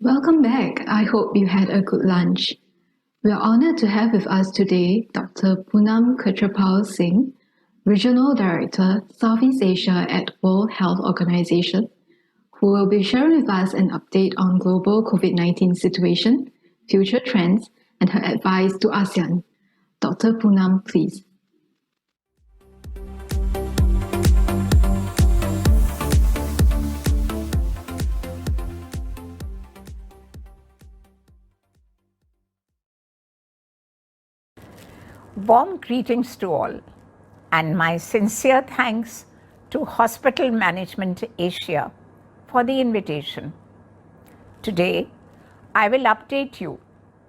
Welcome back. I hope you had a good lunch. We are honored to have with us today Dr. Poonam Khetrapal Singh, Regional Director, Southeast Asia at World Health Organization, who will be sharing with us an update on global COVID-19 situation, future trends, and her advice to ASEAN. Dr. Poonam, please. Warm greetings to all, and my sincere thanks to Hospital Management Asia for the invitation. Today, I will update you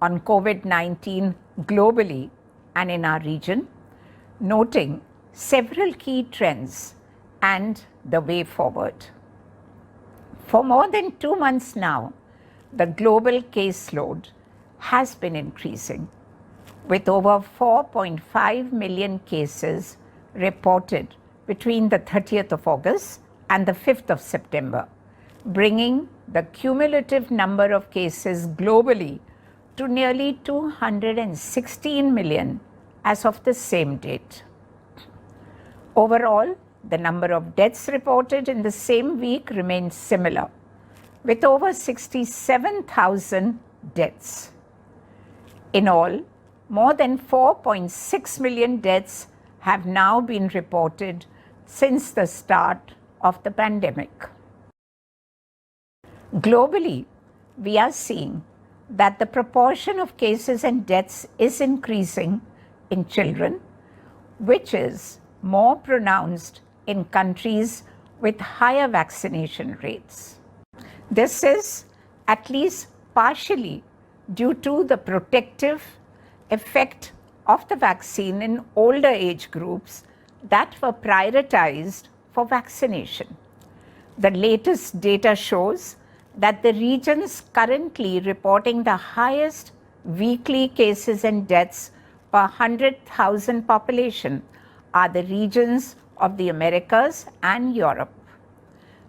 on COVID-19 globally and in our region, noting several key trends and the way forward. For more than 2 months now, the global caseload has been increasing, with over 4.5 million cases reported between the 30th of August and the 5th of September, bringing the cumulative number of cases globally to nearly 216 million as of the same date. Overall, the number of deaths reported in the same week remains similar, with over 67,000 deaths. In all, more than 4.6 million deaths have now been reported since the start of the pandemic. Globally, we are seeing that the proportion of cases and deaths is increasing in children, which is more pronounced in countries with higher vaccination rates. This is at least partially due to the protective effect of the vaccine in older age groups that were prioritized for vaccination. The latest data shows that the regions currently reporting the highest weekly cases and deaths per 100,000 population are the regions of the Americas and Europe.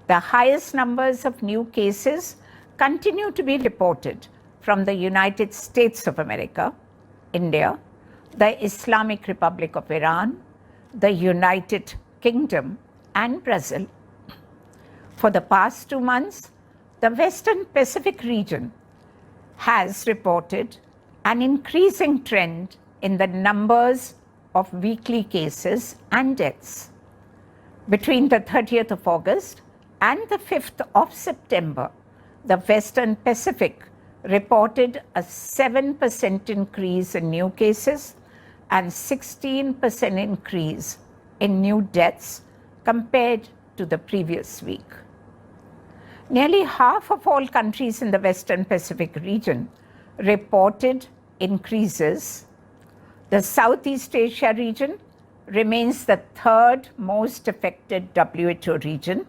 The highest numbers of new cases continue to be reported from the United States of America, India, the Islamic Republic of Iran, the United Kingdom, and Brazil. For the past 2 months, the Western Pacific region has reported an increasing trend in the numbers of weekly cases and deaths. Between the 30th of August and the 5th of September, the Western Pacific reported a 7% increase in new cases and 16% increase in new deaths compared to the previous week. Nearly half of all countries in the Western Pacific region reported increases. The Southeast Asia region remains the third most affected WHO region,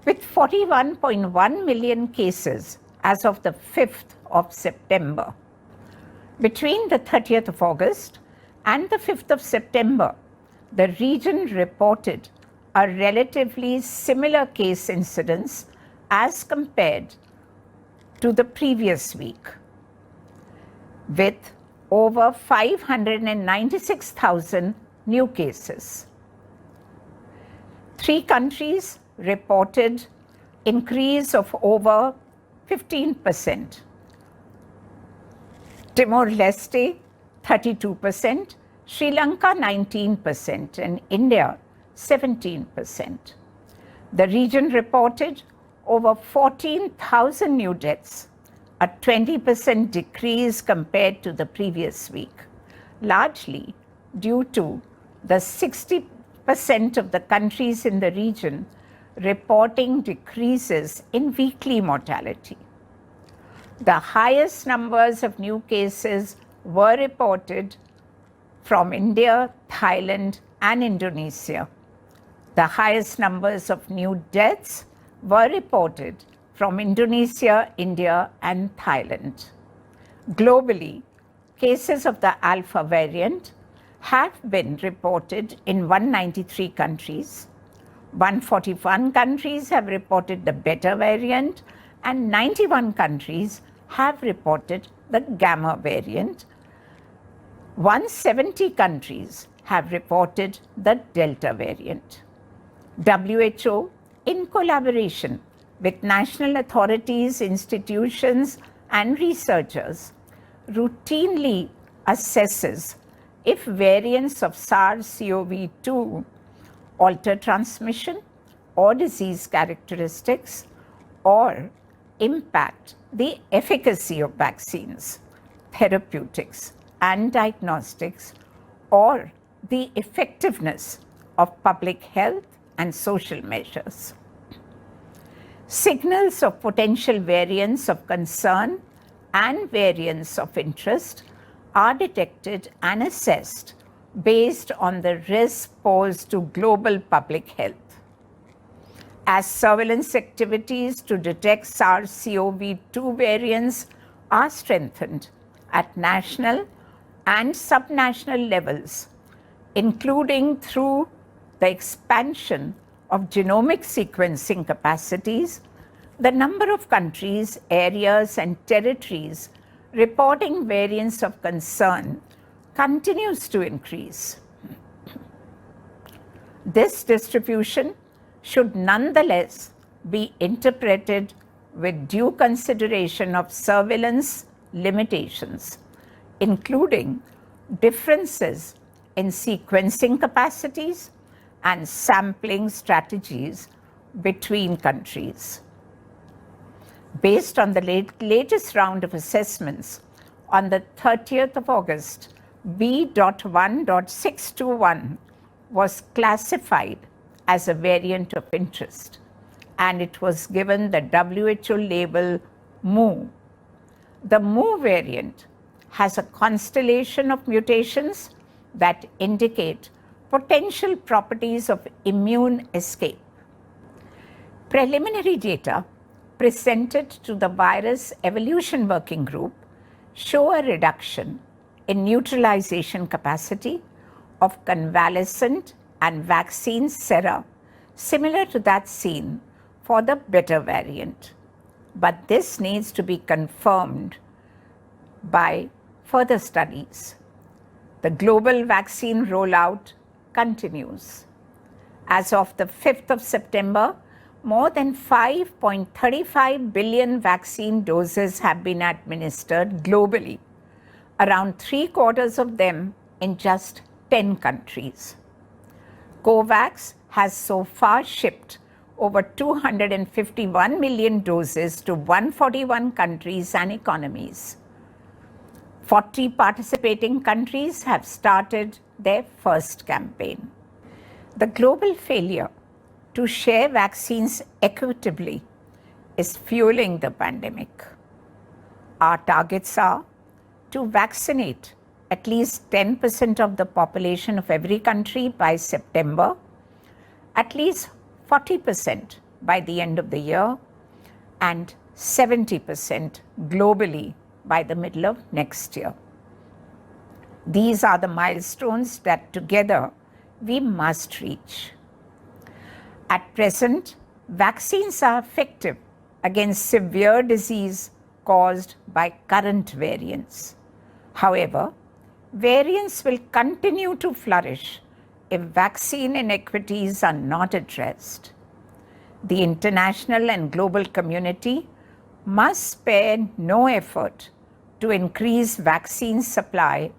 with 41.1 million cases as of the 5th of September. Between the 30th of August and the 5th of September, the region reported a relatively similar case incidence as compared to the previous week, with over 596,000 new cases. 3 countries reported increase of over 15%. Timor-Leste 32%, Sri Lanka 19%, and India 17%. The region reported over 14,000 new deaths, a 20% decrease compared to the previous week, largely due to the 60% of the countries in the region reporting decreases in weekly mortality. The highest numbers of new cases were reported from India, Thailand, and Indonesia. The highest numbers of new deaths were reported from Indonesia, India, and Thailand. Globally, cases of the Alpha variant have been reported in 193 countries. 141 countries have reported the Beta variant, and 91 countries have reported the Gamma variant. 170 countries have reported the Delta variant. WHO, in collaboration with national authorities, institutions, and researchers, routinely assesses if variants of SARS-CoV-2 alter transmission or disease characteristics or impact the efficacy of vaccines, therapeutics, and diagnostics, or the effectiveness of public health and social measures. Signals of potential variants of concern and variants of interest are detected and assessed based on the risk posed to global public health. As surveillance activities to detect SARS-CoV-2 variants are strengthened at national and subnational levels, including through the expansion of genomic sequencing capacities, the number of countries, areas, and territories reporting variants of concern continues to increase. This distribution should nonetheless be interpreted with due consideration of surveillance limitations, including differences in sequencing capacities and sampling strategies between countries. Based on the latest round of assessments, on the 30th of August, B.1.621 was classified as a variant of interest, and it was given the WHO label Mu. The Mu variant has a constellation of mutations that indicate potential properties of immune escape. Preliminary data presented to the Virus Evolution Working Group show a reduction in neutralization capacity of convalescent and vaccine sera similar to that seen for the Beta variant. But this needs to be confirmed by further studies. The global vaccine rollout continues. As of the 5th of September, more than 5.35 billion vaccine doses have been administered globally, around 3/4 of them in just 10 countries. COVAX has so far shipped over 251 million doses to 141 countries and economies. 40 participating countries have started their first campaign. The global failure to share vaccines equitably is fueling the pandemic. Our targets are to vaccinate at least 10% of the population of every country by September, at least 40% by the end of the year, and 70% globally by the middle of next year. These are the milestones that together we must reach. At present, vaccines are effective against severe disease caused by current variants. However, variants will continue to flourish if vaccine inequities are not addressed. The international and global community must spare no effort to increase vaccine supply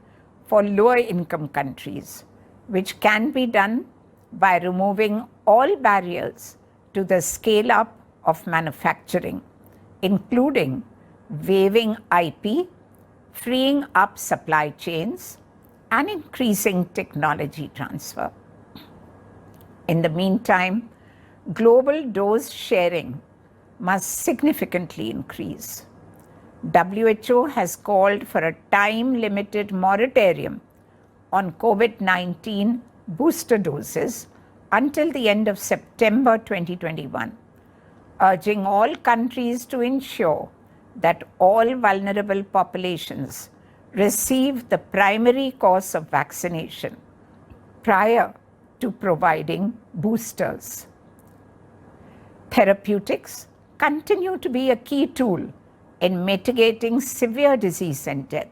for lower income countries, which can be done by removing all barriers to the scale up of manufacturing, including waiving IP, freeing up supply chains, and increasing technology transfer. In the meantime, global dose sharing must significantly increase. WHO has called for a time-limited moratorium on COVID-19 booster doses until the end of September 2021, urging all countries to ensure that all vulnerable populations receive the primary course of vaccination prior to providing boosters. Therapeutics continue to be a key tool in mitigating severe disease and death.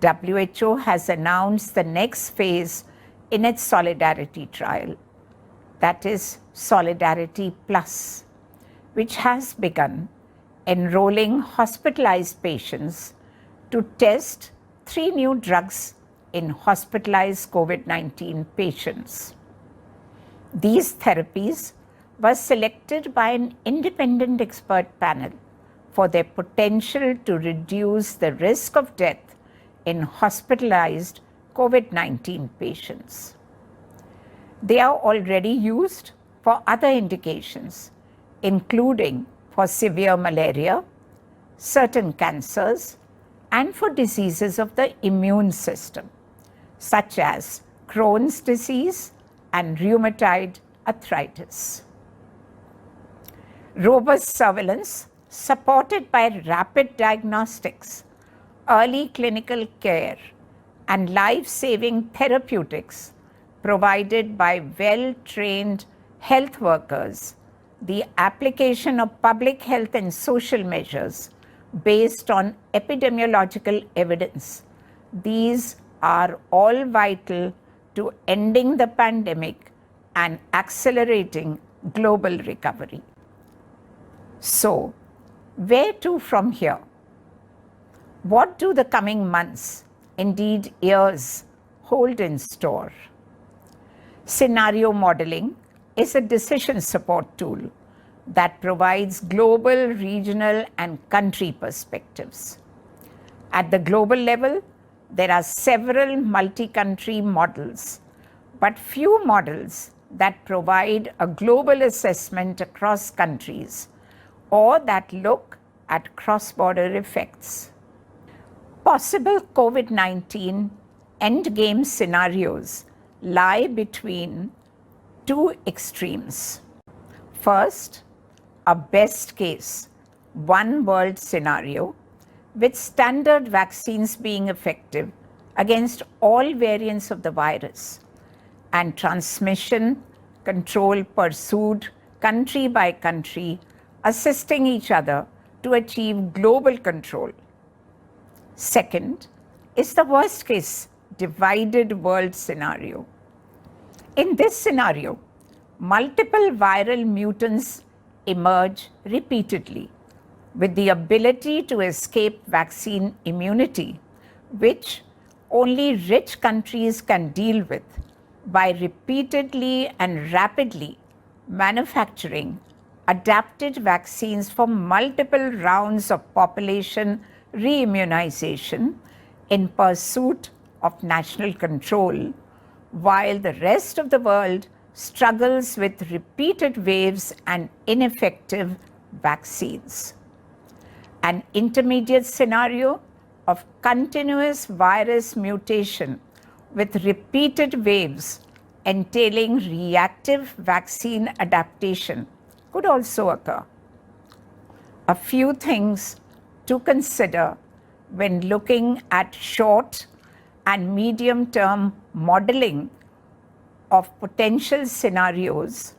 WHO has announced the next phase in its Solidarity trial, that is Solidarity Plus, which has begun enrolling hospitalized patients to test 3 new drugs in hospitalized COVID-19 patients. These therapies were selected by an independent expert panel for their potential to reduce the risk of death in hospitalized COVID-19 patients. They are already used for other indications, including for severe malaria, certain cancers, and for diseases of the immune system, such as Crohn's disease and rheumatoid arthritis. Robust surveillance, supported by rapid diagnostics, early clinical care, and life-saving therapeutics provided by well-trained health workers, the application of public health and social measures based on epidemiological evidence. These are all vital to ending the pandemic and accelerating global recovery. So, where to from here? What do the coming months, indeed years, hold in store? Scenario modeling is a decision support tool that provides global, regional, and country perspectives. At the global level, there are several multi-country models, but few models that provide a global assessment across countries or that look at cross-border effects. Possible COVID-19 endgame scenarios lie between 2 extremes. First, a best case, one world scenario with standard vaccines being effective against all variants of the virus and transmission control pursued country by country, assisting each other to achieve global control. Second is the worst case divided world scenario. In this scenario, multiple viral mutants emerge repeatedly with the ability to escape vaccine immunity, which only rich countries can deal with by repeatedly and rapidly manufacturing adapted vaccines for multiple rounds of population re-immunization in pursuit of national control, while the rest of the world struggles with repeated waves and ineffective vaccines. An intermediate scenario of continuous virus mutation with repeated waves entailing reactive vaccine adaptation could also occur. A few things to consider when looking at short and medium-term modeling of potential scenarios.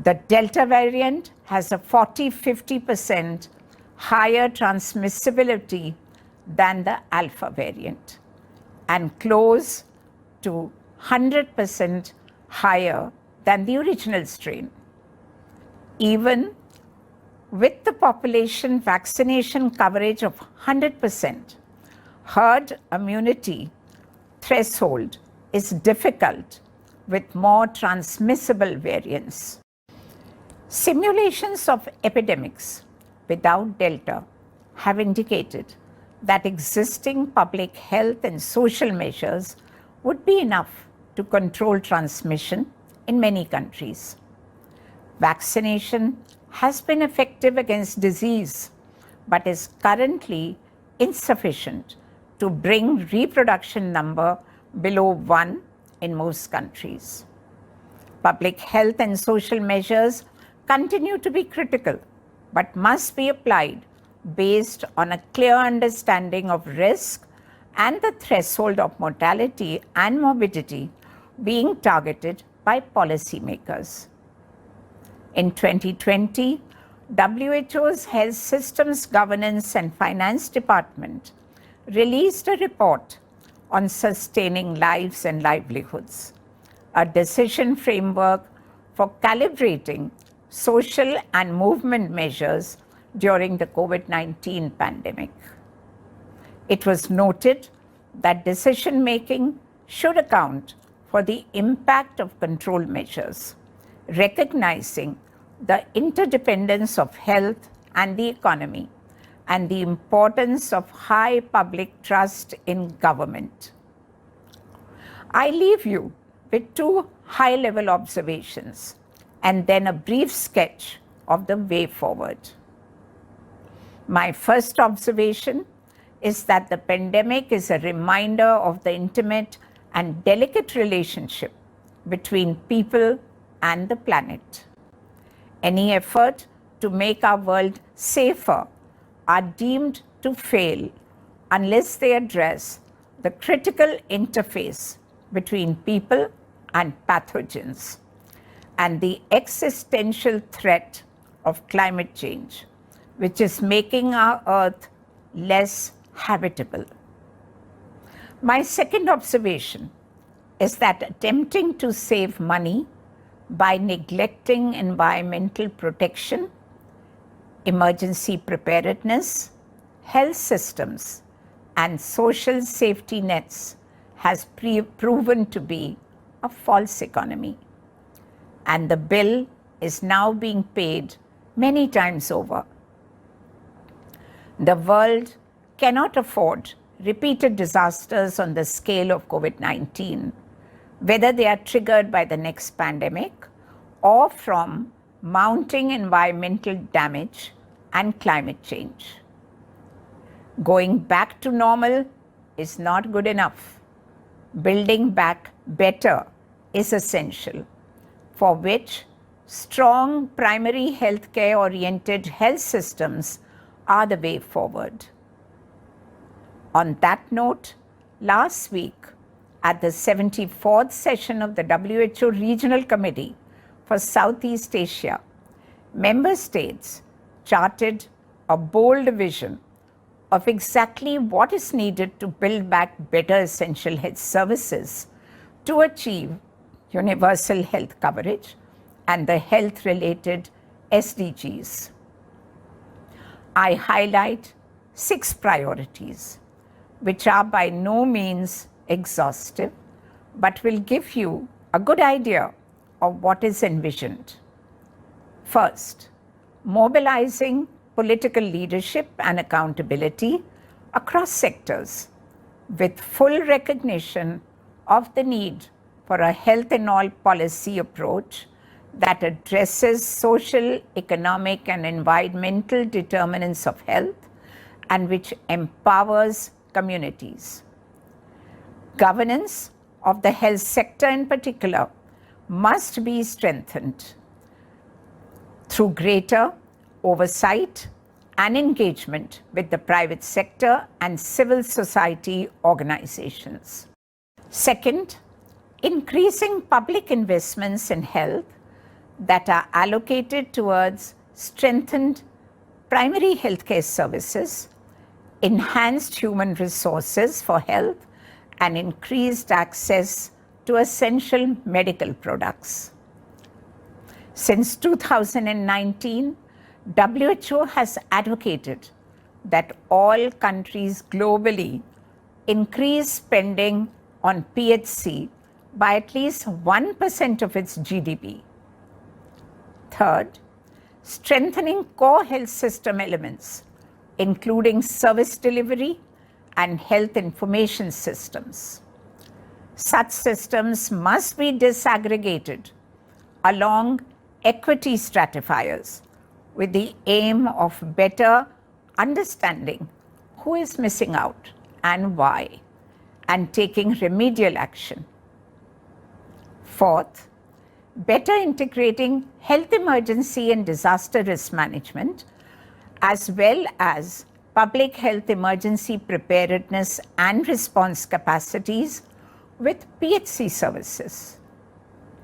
The Delta variant has a 40-50% higher transmissibility than the Alpha variant and close to 100% higher than the original strain. Even with the population vaccination coverage of 100%, herd immunity threshold is difficult with more transmissible variants. Simulations of epidemics without Delta have indicated that existing public health and social measures would be enough to control transmission in many countries. Vaccination has been effective against disease, but is currently insufficient to bring reproduction number below 1 in most countries. Public health and social measures continue to be critical, but must be applied based on a clear understanding of risk and the threshold of mortality and morbidity being targeted by policymakers. In 2020, WHO's Health Systems Governance and Finance Department released a report on sustaining lives and livelihoods, a decision framework for calibrating social and movement measures during the COVID-19 pandemic. It was noted that decision-making should account for the impact of control measures, recognizing the interdependence of health and the economy, and the importance of high public trust in government. I leave you with two high-level observations and then a brief sketch of the way forward. My first observation is that the pandemic is a reminder of the intimate and delicate relationship between people and the planet. Any effort to make our world safer are deemed to fail unless they address the critical interface between people and pathogens and the existential threat of climate change, which is making our Earth less habitable. My second observation is that attempting to save money by neglecting environmental protection, emergency preparedness, health systems, and social safety nets has proven to be a false economy. And the bill is now being paid many times over. The world cannot afford repeated disasters on the scale of COVID-19, whether they are triggered by the next pandemic or from mounting environmental damage and climate change. Going back to normal is not good enough. Building back better is essential, for which strong primary healthcare-oriented health systems are the way forward. On that note, last week, at the 74th session of the WHO Regional Committee for Southeast Asia, member states charted a bold vision of exactly what is needed to build back better essential health services to achieve universal health coverage and the health-related SDGs. I highlight 6 priorities, which are by no means exhaustive, but will give you a good idea of what is envisioned. First, mobilizing political leadership and accountability across sectors with full recognition of the need for a health and all policy approach that addresses social, economic, and environmental determinants of health and which empowers communities. Governance of the health sector in particular must be strengthened through greater oversight and engagement with the private sector and civil society organizations. Second, increasing public investments in health that are allocated towards strengthened primary healthcare services, enhanced human resources for health, and increased access to essential medical products. Since 2019, WHO has advocated that all countries globally increase spending on PHC by at least 1% of its GDP. Third, strengthening core health system elements, including service delivery and health information systems. Such systems must be disaggregated along equity stratifiers with the aim of better understanding who is missing out and why, and taking remedial action. Fourth, better integrating health emergency and disaster risk management, as well as public health emergency preparedness and response capacities with PHC services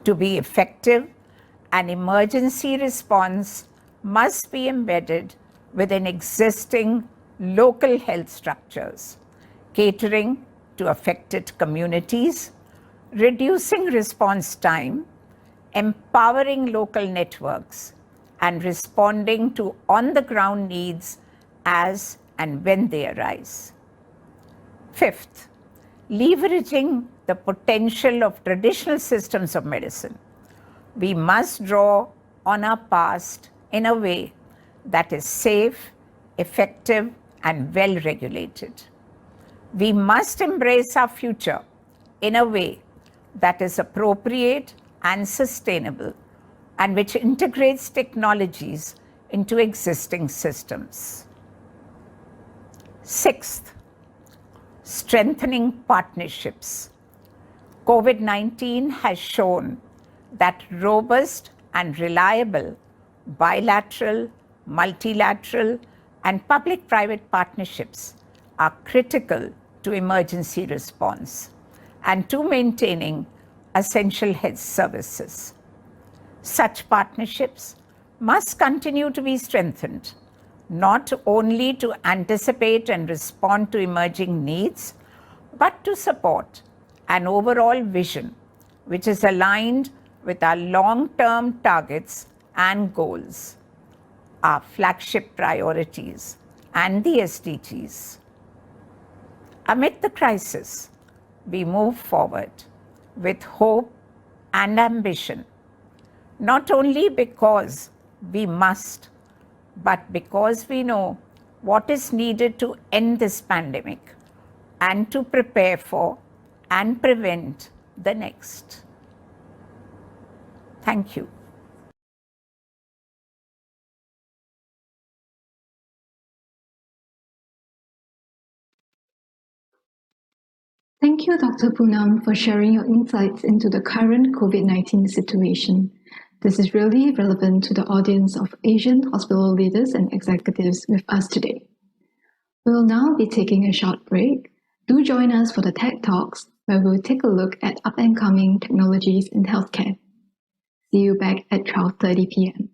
to be effective An emergency response must be embedded within existing local health structures, catering to affected communities, reducing response time, empowering local networks, and responding to on-the-ground needs as and when they arise. Fifth, leveraging the potential of traditional systems of medicine. We must draw on our past in a way that is safe, effective, and well-regulated. We must embrace our future in a way that is appropriate and sustainable, and which integrates technologies into existing systems. Sixth, strengthening partnerships. COVID-19 has shown that robust and reliable bilateral, multilateral, and public-private partnerships are critical to emergency response and to maintaining essential health services. Such partnerships must continue to be strengthened, not only to anticipate and respond to emerging needs, but to support an overall vision which is aligned with our long-term targets and goals, our flagship priorities, and the SDGs. Amid the crisis, we move forward with hope and ambition, not only because we must, but because we know what is needed to end this pandemic and to prepare for and prevent the next. Thank you. Thank you, Dr. Poonam, for sharing your insights into the current COVID-19 situation. This is really relevant to the audience of Asian hospital leaders and executives with us today. We will now be taking a short break. Do join us for the TED Talks, where we'll take a look at up-and-coming technologies in healthcare. See you back at 12:30 p.m.